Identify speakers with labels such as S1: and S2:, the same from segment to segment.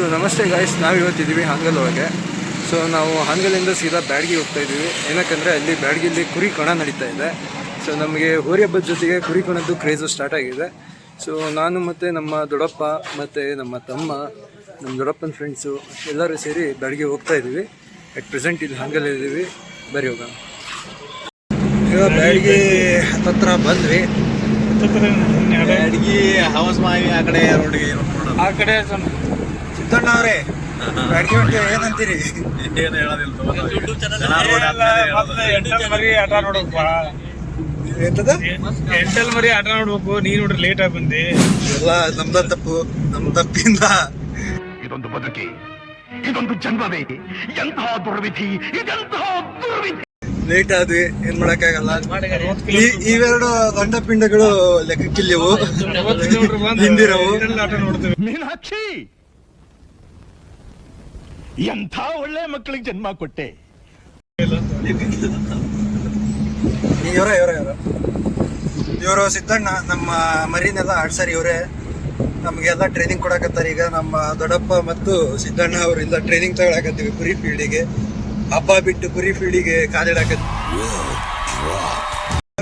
S1: So ನಮಸ್ತೆ guys, ನಾವು ಇವತ್ತಿದ್ದೀವಿ ಹಾನಗಲ್ ಒಳಗೆ. ಸೊ ನಾವು ಹಾನಗಲ್ಲಿಂದ ಸೀದಾ ಬ್ಯಾಡಗಿ ಹೋಗ್ತಾ ಇದ್ದೀವಿ. ಏನಕ್ಕಂದರೆ ಅಲ್ಲಿ ಬ್ಯಾಡಗಿಯಲ್ಲಿ ಕುರಿ ಕಣ ನಡೀತಾ ಇದೆ. ಸೊ ನಮಗೆ ಹೋರಿ ಹಬ್ಬದ ಜೊತೆಗೆ ಕುರಿ ಕಣದ್ದು ಕ್ರೇಜು ಸ್ಟಾರ್ಟ್ ಆಗಿದೆ. ಸೊ ನಾನು ಮತ್ತು ನಮ್ಮ ದೊಡ್ಡಪ್ಪ ಮತ್ತು ನಮ್ಮ ತಮ್ಮ, ನಮ್ಮ ದೊಡ್ಡಪ್ಪನ ಫ್ರೆಂಡ್ಸು ಎಲ್ಲರೂ ಸೇರಿ ಬ್ಯಾಡಗಿ ಹೋಗ್ತಾ ಇದ್ದೀವಿ. ಅಟ್ ಪ್ರೆಸೆಂಟ್ ಇಲ್ಲಿ ಹಾನಗಲ್ಲಿದ್ದೀವಿ. ಬರೀ ಹೋಗೋಣ. ಈಗ ಬ್ಯಾಡಗಿ ಹತ್ತತ್ರ ಬಂದ್ವಿ.
S2: ಬ್ಯಾಡಗಿ ಹವಸ್ ಮಾವಿ ಆ ಕಡೆ ರೋಡ್ಗೆ
S1: ಆ ಕಡೆ ಸಿದ್ದಣ್ಣ ಅವರೇ, ಬ್ಯಾಡಗಿ ಹೊಟ್ಟೆ ಏನಂತೀರಿ?
S2: ಏನು ಹೇಳೋದಿಲ್ಲ.
S3: ಎಂಟಲ್ ಮರಿ ಆಟ ನೋಡ್ಬೇಕು. ನೀನ್ ನೋಡ್ರಿ ಲೇಟ್ ಆಗಿ ಬಂದಿ.
S1: ಎಲ್ಲ ನಮ್ದ ತಪ್ಪು, ನಮ್ಮ ತಪ್ಪಿಂದ.
S4: ಇದೊಂದು ಬದುಕಿ, ಇದೊಂದು ಜನ್ಮವೇ, ಎಂತಹ ದುರ್ವಿಧಿ, ಇದೆಂತಹ ದುರ್ವಿಧಿ.
S1: ಲೇಟ್ ಆದ್ವಿ, ಏನ್ ಮಾಡಕ್ಕಾಗಲ್ಲ. ಇವೆರಡು ದಂಡ ಪಿಂಡಗಳು ಲೆಕ್ಕಕ್ಕಿಲ್ಲವು, ಹಿಂದಿರವು.
S3: ಆಟ ನೋಡ್ತೇವೆ.
S4: ಮೀನಾಕ್ಷಿ, ಎಂಥ ಒಳ್ಳೆ ಮಕ್ಕಳಿಗೆ ಜನ್ಮ ಕೊಟ್ಟೆ.
S1: ಇವರು ಸಿದ್ದಣ್ಣ, ನಮ್ಮ ಮರಿನೆಲ್ಲ ಆಡ್ಸಾರಿ ಇವರೇ. ನಮಗೆಲ್ಲ ಟ್ರೈನಿಂಗ್ ಕೊಡಕತ್ತಾರೆ. ಈಗ ನಮ್ಮ ದೊಡ್ಡಪ್ಪ ಮತ್ತು ಸಿದ್ದಣ್ಣ ಅವರೆಲ್ಲ ಟ್ರೈನಿಂಗ್ ತಗೊಳಕತ್ತೀವಿ ಕುರಿ ಫೀಲ್ಡಿಗೆ. ಹಬ್ಬ ಬಿಟ್ಟು ಕುರಿ ಫೀಲ್ಡಿಗೆ ಕಾಲಿಡಾಕತ್ತೀವಿ.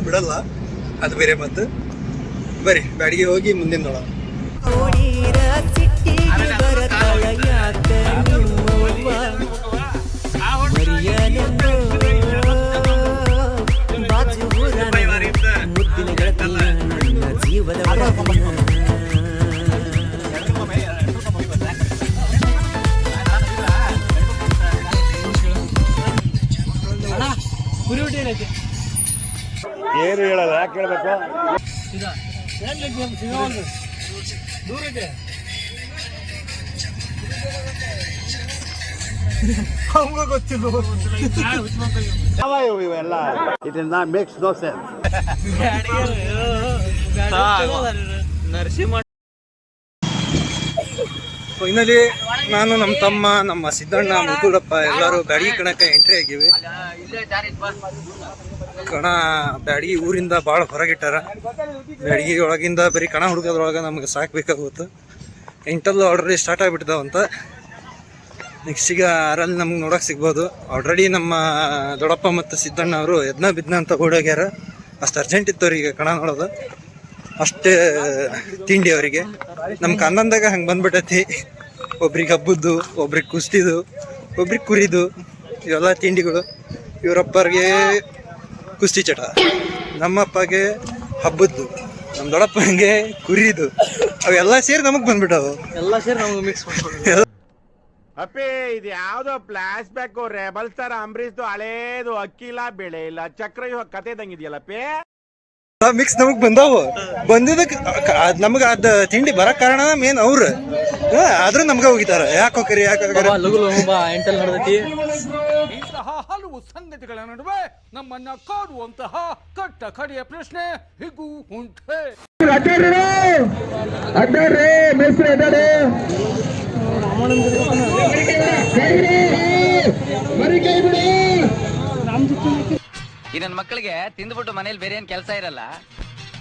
S1: ಬಿಡಲ್ಲ, ಅದು ಬೇರೆ ಮತ್ತು. ಬರ್ರಿ ಬ್ಯಾಡಿಗೆ ಹೋಗಿ ಮುಂದಿನ ನೋಡೋಣ.
S2: ಏನು ಹೇಳಲ್ಲ, ಯಾಕೆ ಹೇಳ್ಬೇಕು?
S4: ಇವೆಲ್ಲ ಇದನ್ನ ಮೇಕ್ಸ್ ನೋ ಸೆನ್ಸ್.
S1: ಫೈನಲಿ ನಾನು, ನಮ್ಮ ತಮ್ಮ, ನಮ್ಮ ಸಿದ್ದಣ್ಣ, ಮುಕುಳಪ್ಪ ಎಲ್ಲರೂ ಬ್ಯಾಡಗಿ ಕಣಕ್ಕೆ ಎಂಟ್ರಿ ಆಗಿವಿ. ಕಣ ಬ್ಯಾಡಗಿ ಊರಿಂದ ಭಾಳ ಹೊರಗಿಟ್ಟಾರ. ಬ್ಯಾಡಗಿ ಒಳಗಿಂದ ಬರೀ ಕಣ ಹುಡುಕೋದ್ರೊಳಗೆ ನಮ್ಗೆ ಸಾಕಬೇಕಾಗುತ್ತೆ. ಎಂಟಲ್ಲಿ ಆಲ್ರೆಡಿ ಸ್ಟಾರ್ಟ್ ಆಗಿಬಿಟ್ಟಿದ್ದಾವಂತ. ನೆಕ್ಸ್ಟಿಗೆ ಆರಲ್ಲಿ ನಮ್ಗೆ ನೋಡೋಕೆ ಸಿಗ್ಬೋದು. ಆಲ್ರೆಡಿ ನಮ್ಮ ದೊಡ್ಡಪ್ಪ ಮತ್ತು ಸಿದ್ದಣ್ಣ ಅವರು ಎದ್ನ ಬಿದ್ನ ಅಂತ ಓಡೋಗ್ಯಾರ. ಅಷ್ಟು ಅರ್ಜೆಂಟ್ ಇತ್ತು ಅವ್ರಿಗೆ ಕಣ ನೋಡೋದು. ಅಷ್ಟೇ ತಿಂಡಿ ಅವರಿಗೆ. ನಮ್ಮ ಕನ್ನಂದಾಗ ಹಂಗೆ ಬಂದ್ಬಿಟ್ಟೈತಿ. ಒಬ್ರಿಗೆ ಹಬ್ಬದ್ದು, ಒಬ್ರಿಗೆ ಕುಸ್ತಿದು, ಒಬ್ರಿಗೆ ಕುರಿದು, ಇವೆಲ್ಲ ತಿಂಡಿಗಳು. ಇವರಪ್ಪರಿಗೆ ಕುಸ್ತಿ ಚಟ, ನಮ್ಮಪ್ಪಗೆ ಹಬ್ಬದ್ದು, ನಮ್ಮ ದೊಡ್ಡಪ್ಪನಿಗೆ ಕುರಿದು, ಅವೆಲ್ಲ ಸೇರಿ ನಮಗೆ ಬಂದ್ಬಿಟ್ಟವು. ಎಲ್ಲ ಸೇರಿ ನಮಗೆ ಮಿಕ್ಸ್ ಮಾಡ್ಕೊಂಡು.
S2: ಅಪ್ಪೇ, ಇದು ಯಾವ್ದೋ ಫ್ಲಾಶ್ ಬ್ಯಾಕ್ ರೆಬಲ್ ಸ್ಟಾರ್ ಅಂಬರೀಶ್ದು ಹಳೇದು. ಅಕ್ಕಿಲ್ಲ, ಬೆಳೆ ಇಲ್ಲ, ಚಕ್ರವ್ಯೂಹ ಕತೆ ಇದಂಗಿದೆಯಲ್ಲಪ್ಪೇ.
S1: ಮಿಕ್ಸ್ ನಮಗ್ ಬಂದಾವು. ಬಂದಿದ್ದಕ್ಕೆ ನಮ್ಗೆ ಅದ ತಿಂಡಿ ಬರಕ್ ಕಾರಣ ಮೇನ್ ಅವ್ರು. ಆದ್ರೂ ನಮ್ಗ ಹೋಗಿತಾರ. ಯಾಕೆ ಹೋಗ್ರಿ,
S5: ಇಂತಹ ಹಲವು ಸಂಗತಿಗಳ ನಡುವೆ ನಮ್ಮನ್ನ ಕಾಡುವಂತಹ ಕಟ್ಟ ಕಡೆಯ ಪ್ರಶ್ನೆ ಹೀಗೂ ಉಂಟೆ.
S6: ಈ ನನ್ನ ಮಕ್ಕಳಿಗೆ ತಿಂದ್ಬಿಟ್ಟು ಮನೇಲಿ ಬೇರೆ ಏನ್ ಕೆಲಸ ಇರಲ್ಲ.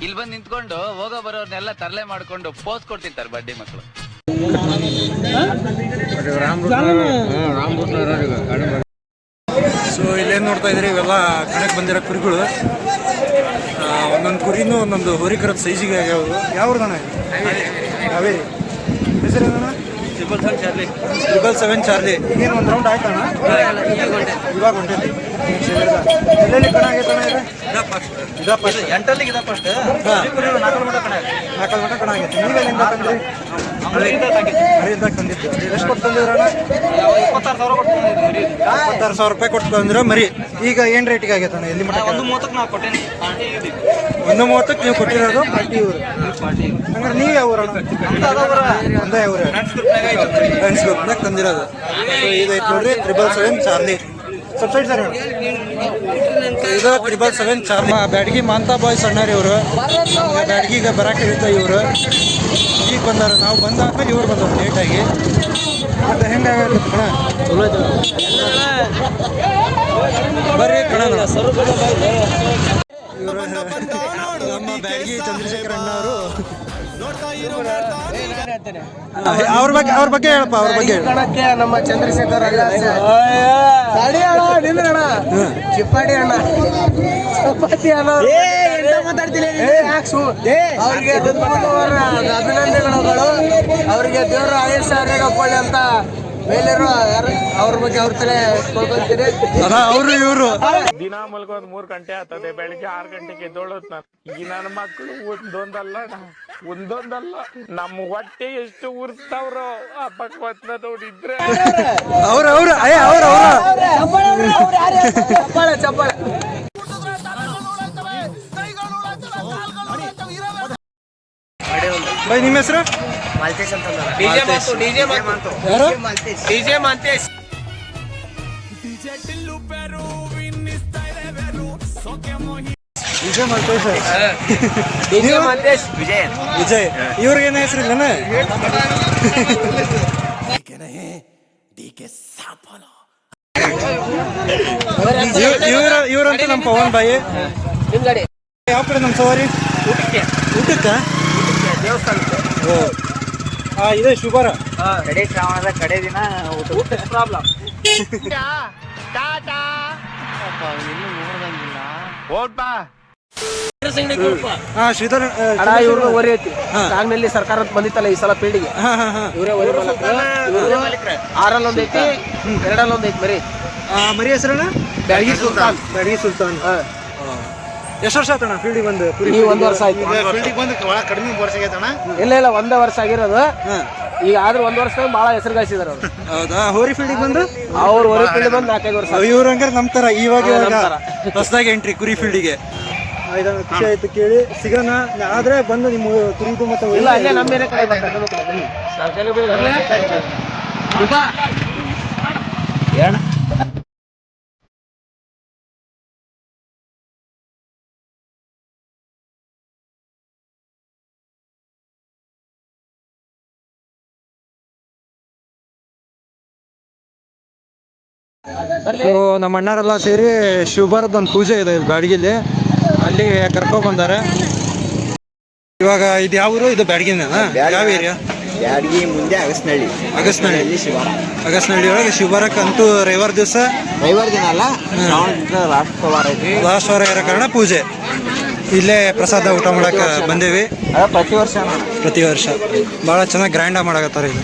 S6: ಇಲ್ಲಿ ಬಂದು ನಿಂತ್ಕೊಂಡು ಹೋಗೋ ಬರೋರ್ನೆಲ್ಲ ತರಲೆ ಮಾಡ್ಕೊಂಡು ಪೋಸ್ ಕೊಡ್ತಿರ್ತಾರೆ ಬಡ್ಡಿ ಮಕ್ಕಳು.
S1: ಸೊ ಇಲ್ಲೇನು ನೋಡ್ತಾ ಇದ್ರಿ, ಇವೆಲ್ಲ ಕಣಕ್ಕೆ ಬಂದಿರೋ ಕುರಿಗಳು. ಒಂದೊಂದು ಕುರಿನೂ ಒಂದೊಂದು ಹೋರಿಕರದ ಸೈಜಿಗೆ ಆಗ್ಯಾವ. ಯಾವ ದಣ ಇದು? ಹಾವೇರಿ. ಹೆಸರೇನ? 777 ಚಾರ್ಲಿ. ಈಗೇನು ಒಂದು ರೌಂಡ್ ಆಯ್ತಣ್ಣ? ಇವಾಗ ಹೊಂಟೈತಿ. ಎಲ್ಲೆಲ್ಲಿ ಕಣ ಆಗೈತಣ್ಣ ಇದು? ನಾಲ್ಕು ಮಟ ಕಣ ಆಗೈತಿ. ನೀವೆಲ್ಲಿಂದ ತಂದ್ರಿ? ಹರಿದಾಗ ತಂದಿದ್ದು. ಎಷ್ಟು ಕೊಟ್ಟು ತಂದಿದ್ರಣ್ಣ? 26,000 ರೂಪಾಯಿ ಕೊಟ್ಟು ತಂದ್ರ ಮರಿ. ಈಗ ಏನು ರೇಟಿಗೆ ಆಗೈತಣ್ಣ? ಎಲ್ಲಿ ಮಟ? 130 ನೀವು ಕೊಟ್ಟಿರೋದು ಪಾರ್ಟಿ ಊರು. ಹಂಗಾರೆ ನೀವು ಯಾವ ಊರಣ್ಣ? ಒಂದೇ ಊರ ಫ್ರೆಂಡ್ಸ್ ಗ್ರೂಪ್ನಾಗ ತಂದಿರೋದು. ಸೊ ಇದೈತೆ ನೋಡ್ರಿ, 777 ಚಾರ್ಲಿ. ಸಬ್ಸೈಡ್ ಸರ್ ಇದು 777 ಚಾರ್ಲಿ. ಬ್ಯಾಡಗಿ ಮಾಂತಾ ಬಾಯ್ಸ್ ಅಣ್ಣಾರಿ ಇವರು. ನಮ್ಗೆ ಬ್ಯಾಡಗಿಗೆ ಬರಕ್ಕೆ ಇರುತ್ತೆ ಇವರು. ಈಗ ಬಂದಾರ, ನಾವು ಬಂದಾದ್ಮೇಲೆ ಇವ್ರು ಬಂದವರು ಲೇಟಾಗಿ. ಮತ್ತೆ ಹೆಂಗಾಗತ್ತೆ ಕಣ? ಬರ್ರಿ ಕಣ. ಇವರು ನಮ್ಮ ಬ್ಯಾಡಗಿ ಚಂದ್ರಶೇಖರ್ ಅಣ್ಣ ಅವರು. ಅವ್ರ ಬಗ್ಗೆ ಹೇಳಪ್ಪ, ಅವ್ರ ಬಗ್ಗೆ
S7: ನಮ್ಮ ಚಂದ್ರಶೇಖರ್ ಚಿಪ್ಪಾಡಿ ಅಣ್ಣ ಚಪಾತಿ ಅಣ್ಣ ಅವ್ರಿಗೆ ಅಭಿನಂದನೆಗಳು. ಅವರಿಗೆ ದೇವರು ಆಯುಷ್ಯ ಆರೋಗ್ಯ ಕೊಡ್ಲಿ ಅಂತ ಮೇಲಿರೋ ಅವ್ರ ಬಗ್ಗೆ ಅವ್ರ ತಲೆ ಕೊಳ್ಕೊಂತೀರಿ.
S1: ಅವರು ಇವರು
S2: ದಿನ ಮಲ್ಕೊಂದ್ 3 ಗಂಟೆ ಆಗ್ತದೆ, ಬೆಳಿಗ್ಗೆ 6 ಗಂಟೆಗೆ ಎದ್ದೋಳತ್ ನಾನು. ಈ ನನ್ನ ಮಕ್ಕಳು ಒಂದೊಂದಲ್ಲ ನಮ್ಮ ಹೊಟ್ಟೆ ಎಷ್ಟು ಉರ್ಸ್ತಾವ್ರೋ ಆ ಭಗವತ್ನ ನೋಡಿದ್ರೆ.
S7: ಚಪ್ಪಾಳೆ
S1: ಬೈ, ನಿಮ್ಮ ಹೆಸರು?
S7: ಮಾಲ್ತೇಶ್ ಅಂತ
S1: ಡಿಜೆ
S7: ಮಾಲ್ತೇಶ್.
S1: ವಿಜಯ್. ಇವ್ರಿಗೇನ ಹೆಸರು ಇಲ್ಲನ? ಇವ್ರಂತೂ ನಮ್ಮ ಪವನ್ ಬಾಯಿ. ಯಾವ ಕಡೆ ನಮ್ಮ ಸವಾರಿ? ಊಟಕ್ಕೆ
S7: ದೇವಸ್ಥಾನಕ್ಕೆ.
S1: ಇದೆ ಶುಭಾರ.
S7: ಕಡೆ ಶ್ರಾವಣದ ಕಡೆ ದಿನ ಊಟ ಪ್ರಾಬ್ಲಮ್.
S1: ಶ್ರೀಧರ್
S7: ಇವ್ರ ಓರಿ ಐತಿ ಸಾಂಗ್ನಲ್ಲಿ ಸರ್ಕಾರ ಬಂದಿತ್ತಲ್ಲ ಈ ಸಲ ಫೀಲ್ಡಿಗೆ. ಇವರೇ ಓರಿ ಆರಲ್ಲಿ ಒಂದ್ ಐತಿ, ಎರಡಲ್ಲಿ ಒಂದ್ ಐತಿ ಮರಿ.
S1: ಮರಿ ಹೆಸರಣ್ಣ? ಬ್ಯಾಡಗಿ ಸುಲ್ತಾನ್. ಎಷ್ಟು ವರ್ಷ ಆತಣ್ಣ ಫೀಲ್ಡಿಗೆ ಬಂದು?
S7: ಈ 1 ವರ್ಷ ಆಯ್ತು.
S4: ಕಡಿಮೆ ವರ್ಷ ಆಗೈತಣ್ಣ.
S7: ಇಲ್ಲ 1 ವರ್ಷ ಆಗಿರೋದು. ಈಗ ಆದ್ರೂ 1 ವರ್ಷ ಬಹಳ ಹೆಸರು ಗಳಿಸಿದಾರೆ ಅವ್ರು.
S1: ಹೌದಾ? ಹೋರಿ ಫೀಲ್ಡಿಗೆ ಬಂದು
S7: ಅವ್ರು ಹೋರಿ ಫೀಲ್ಡ್ ಬಂದು 4-5 ವರ್ಷ.
S1: ಇವ್ರ ಹಂಗಾರೆ ನಮ್ಮ ತರ ಇವಾಗ ಹೊಸದಾಗಿ ಎಂಟ್ರಿ ಕುರಿ ಫೀಲ್ಡಿಗೆ. ಖುಷಿ ಆಯ್ತು ಕೇಳಿ. ಸಿಗೋಣ ಆದ್ರೆ ಬಂದು ನಿಮ್ಮ ಕುರಿದು ಮತ್ತೆ
S7: ಇಲ್ಲ ಅಲ್ಲೇ ನಮ್ಮ ಬೇರೆ ಕಡೆ
S1: ನಮ್ಮ ಅಣ್ಣರೆಲ್ಲ ಸೇರಿ ಶಿವಬಾರದ ಒಂದು ಪೂಜೆ ಇದೆ ಇಲ್ಲಿ ಬ್ಯಾಡಗಿಲಿ, ಅಲ್ಲಿ ಕರ್ಕೊಂಡ್ ಬಂದಾರೆ. ಇವಾಗ ಇದು ಯಾವ ಊರು? ಇದು ಬ್ಯಾಡಗಿನ? ಯಾವ ಏರಿಯಾ?
S7: ಬ್ಯಾಡಗಿ ಮುಂದೆ
S1: ಅಗಸ್ನಹಳ್ಳಿ ಒಳಗೆ ಶಿವಬಾರಕ್ಕಂತೂ ರವಿವಾರ ದಿವಸ,
S7: ರವಿವಾರ ದಿನ ಅಲ್ಲ,
S1: ಲಾಸ್ಟ್ ವಾರ ಇರೋ ಕಾರಣ ಪೂಜೆ. ಇಲ್ಲೇ ಪ್ರಸಾದ ಊಟ ಮಾಡಕ್ಕೆ ಬಂದೇವಿ ಪ್ರತಿ ವರ್ಷ. ಭಾಳ ಚೆನ್ನಾಗಿ ಗ್ರ್ಯಾಂಡಾಗಿ ಮಾಡಕತ್ತಾರೆ ಇದು.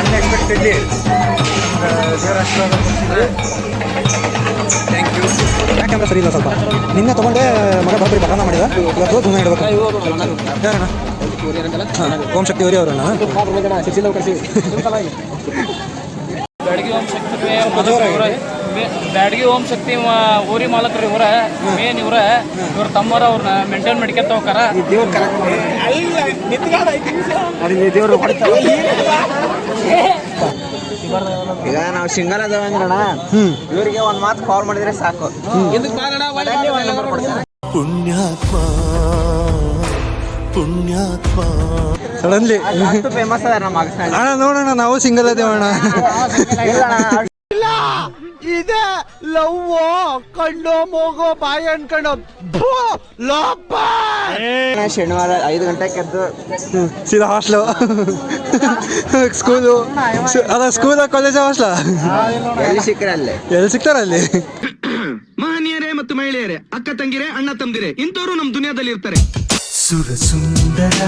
S1: ಅನ್ಎಕ್ಸ್ಪೆಕ್ಟೆಡ್ಲಿ ದೇವರ ಆಶೀರ್ವಾದ ಕೊಡ್ತಿದ್ದೆ. Thank you. ಯಾಕೆಂದ್ರೆ ಸರಿ ಇಲ್ಲ ಸ್ವಲ್ಪ. ನಿನ್ನೆ ತೊಗೊಂಡೆ ಮಗ ಬರ್ತೀರಿ ಬಹಳ ಮಾಡಿದ. ಇವತ್ತು ಧೂಮ ಇಡಬೇಕು. ಯಾರಣ್ಣ? ಓಂ ಶಕ್ತಿ ಅವರೇ ಅವರಣ್ಣ.
S3: ಬ್ಯಾಡಗಿ ಓಂ ಶಕ್ತಿ ಊರಿ ಮಾಲಕರು ಇವರ ಮೇನ್ ಇವ್ರ ತಮ್ಮರ ಅವ್ರನ್ನ ಮೇಂಟೈನ್ ಮಾಡ್ಕೊಂತ ಹೋಗಾರ.
S7: ಈಗ ನಾವು ಸಿಂಗಲ್ ಅದಾವ ಅಂದ್ರಣ, ಇವ್ರಿಗೆ ಒಂದ್ ಮಾತು ಕಾಲ್ ಮಾಡಿದ್ರೆ ಸಾಕು.
S4: ಪುಣ್ಯಾತ್ಮ
S1: ಸಡನ್ಲಿ
S7: ಫೇಮಸ್ ಅದ ನಮ್ಮ
S1: ಅಣ್ಣ. ನೋಡೋಣ, ನಾವು ಸಿಂಗಲ್ ಅದೇವಣ್ಣ.
S7: ಇದೆ ಲವ್ ಕಣ್ಣು ಮೂಗು ಬಾಯಿ ಅನ್ಕೊಂಡು ಶನಿವಾರ 5 ಗಂಟೆಗೆ ಎದ್ದು
S1: ಸೀದಾ ಹಾಸ್ಟ್ಲು, ಸ್ಕೂಲು. ಅದ ಸ್ಕೂಲ, ಕಾಲೇಜ್, ಹಾಸ್ಟ್ಲ
S7: ಎಲ್ಲಿ ಸಿಕ್ಕರೆ ಅಲ್ಲೇ.
S1: ಎಲ್ಲಿ ಸಿಗ್ತಾರ ಅಲ್ಲಿ.
S8: ಮಹನೀಯರೇ ಮತ್ತು ಮಹಿಳೆಯರೇ, ಅಕ್ಕ ತಂಗಿರೇ, ಅಣ್ಣ ತಮ್ಮದಿರೇ, ಇಂಥವ್ರು ನಮ್ಮ ದುನಿಯಾದಲ್ಲಿ ಇರ್ತಾರೆ.
S4: ಸುರಸುಂದರ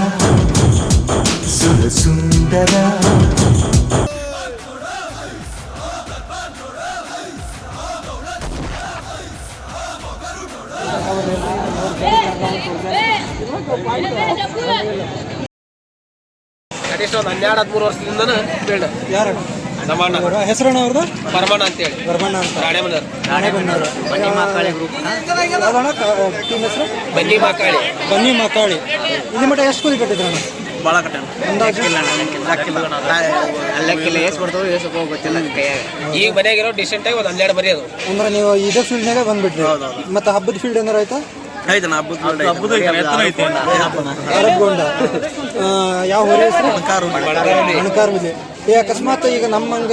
S4: ಸುರಸುಂದರ
S7: ಕನಿಷ್ಠ ಒಂದು 12-13 ವರ್ಷದಿಂದನೂ ಫೀಲ್ಡ್.
S1: ಯಾರು
S7: ನಮ್ಮ ಅಣ್ಣ
S1: ಅವರ ಹೆಸರಣ್ಣ ಅವ್ರದ್ದು?
S7: ಪರಮಾನ ಅಂತೇಳಿ
S1: ವರ್ಮಣ್ಣ ಅಂತ.
S7: ರಾಣೆಬೆನ್ನೂರು.
S1: ರಾಣೆಬೆನ್ನೂರು. ಯಾವ್ದಣ್ಣ ಟೀಮ್ ಹೆಸರು?
S7: ಬನ್ನಿ ಮಾಕಾಳಿ.
S1: ಬನ್ನಿ ಮಕಾಳಿ. ಇಲ್ಲಿ ಮಟ್ಟ ಎಷ್ಟು ಕುರಿ ಕಟ್ಟಿದ್ರಣ್ಣ?
S7: ಭಾಳ ಕಟ್ಟ
S1: ಅಂದಾಜು
S7: ಅಲ್ಲಕ್ಕಿಲ್ಲ ಎಷ್ಟು ಬರ್ತಾವೆ ಎಷ್ಟು ಗೊತ್ತಿಲ್ಲ ಕೈಯಾಗ. ಈಗ ಮನೆಯಾಗಿರೋ ಡಿಸೆಂಟ್ ಆಗಿ ಒಂದು 12 ಮರಿ ಅದು.
S1: ಅಂದ್ರೆ ನೀವು ಇದೇ ಫೀಲ್ಡ್ನಾಗ ಬಂದ್ಬಿಟ್ರಿ. ಮತ್ತೆ ಹಬ್ಬದ ಫೀಲ್ಡ್ ಏನಾರ ಆಯ್ತಾ? ಅರಬ್ಗೊಂಡ. ಯಾವ ಊರ ಹೆಸರು? ಅಣಕಾರ್ವಿಲಿ. ಈ ಅಕಸ್ಮಾತ್ ಈಗ ನಮ್ಮಂಗ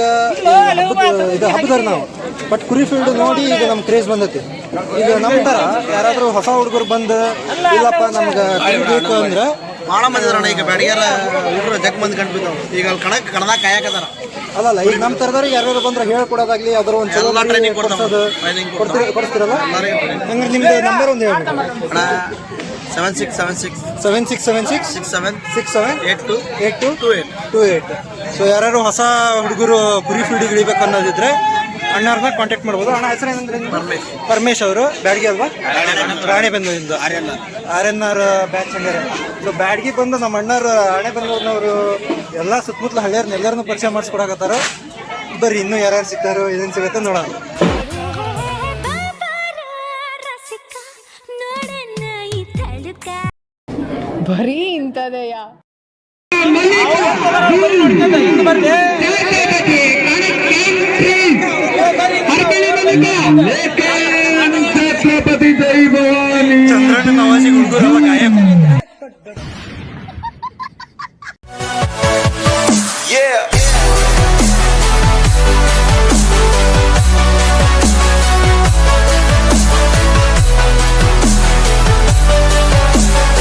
S1: ಇದು ಹಬ್ಬದಾರ ನಾವು ಬಟ್ ಕುರಿ ಫೀಲ್ಡ್ ನೋಡಿ ಈಗ ನಮ್ ಕ್ರೇಜ್ ಬಂದೈತಿ. ಈಗ ನಮ್ಮ ತರ ಯಾರಾದ್ರೂ ಹೊಸ ಹುಡುಗರು ಬಂದು ಇಲ್ಲಪ್ಪ ನಮ್ಗೆ ಬೇಕು ಅಂದ್ರೆ
S9: ಭಾಳ ಮಂದಿ ಅದಾರಣ್ಣ. ಈಗ ಬ್ಯಾಡಿಗಾರ ಹುಡುಗರು ಜಗ್ ಮಂದಿ ಕಂಡ್ಬಿದ್ದಾವ. ಈಗ ಅಲ್ಲಿ ಕಣದಾಗ ಕಾಯಕದಾರ.
S1: ಅಲ್ಲಲ್ಲ ಈಗ ನಮ್ಮ ತರದವ್ರಿಗೆ ಯಾರು ಬಂದ್ರೆ ಹೇಳ್ಕೊಡೋದಾಗ್ಲಿ ಅದ್ರ ಒಂದು ಚಲೋ
S9: ಟ್ರೈನಿಂಗ್
S1: ಕೊಡ್ಸೋದು ಕೊಡಿಸ್ತಿರಲ್ಲ. ಹಂಗಾರೆ ನಿಮ್ದು ನಂಬರ್ ಒಂದು ಹೇಳ್ಬೇಕು
S9: ಅಣ್ಣ. 7676
S1: 7676
S9: 67
S1: 67
S9: 82
S1: 8228. ಸೊ ಯಾರು ಹೊಸ ಹುಡುಗರು ಕುರಿ ಫೀಲ್ಡಿಗೆ ಇಳಿಬೇಕು ಅನ್ನೋದಿದ್ರೆ ಅಣ್ಣವ್ರನ್ನ ಕಾಂಟ್ಯಾಕ್ಟ್ ಮಾಡ್ಬೋದು. ಅಣ್ಣ ಹೆಸರು ಏನಂದ್ರೆ? ಪರಮೇಶ್ ಅವರು ಬ್ಯಾಡ್ಗಿ ಅಲ್ವಾ? ರಾಣೆಬೆನ್ನೂರಿಂದ RNR ಬ್ಯಾಚ್ ಹಂಗಾರೆ. ಸೊ ಬ್ಯಾಡ್ಗಿ ಬಂದು ನಮ್ಮ ಅಣ್ಣವ್ರು ರಾಣೆಬೆನ್ನೂರಿನವರು ಎಲ್ಲ ಸುತ್ತಮುತ್ತಲ ಹಳ್ಳಿಯವ್ರನ್ನ ಎಲ್ಲರನ್ನೂ ಪರಿಚಯ ಮಾಡಿಸ್ಕೊಡಕತ್ತಾರ. ಬರ್ರಿ ಇನ್ನೂ ಯಾರ್ಯಾರು ಸಿಗ್ತಾರೋ ಏನೇನು ಸಿಗುತ್ತೆ ನೋಡೋಣ.
S10: ಬರೀ ಇಂಥದೆಯಾ?
S1: ಚಂದ್ರಣ್ಣ ನವಾಜಿ ಹುಡುಗರೆಲ್ಲ ಕಾಯಕ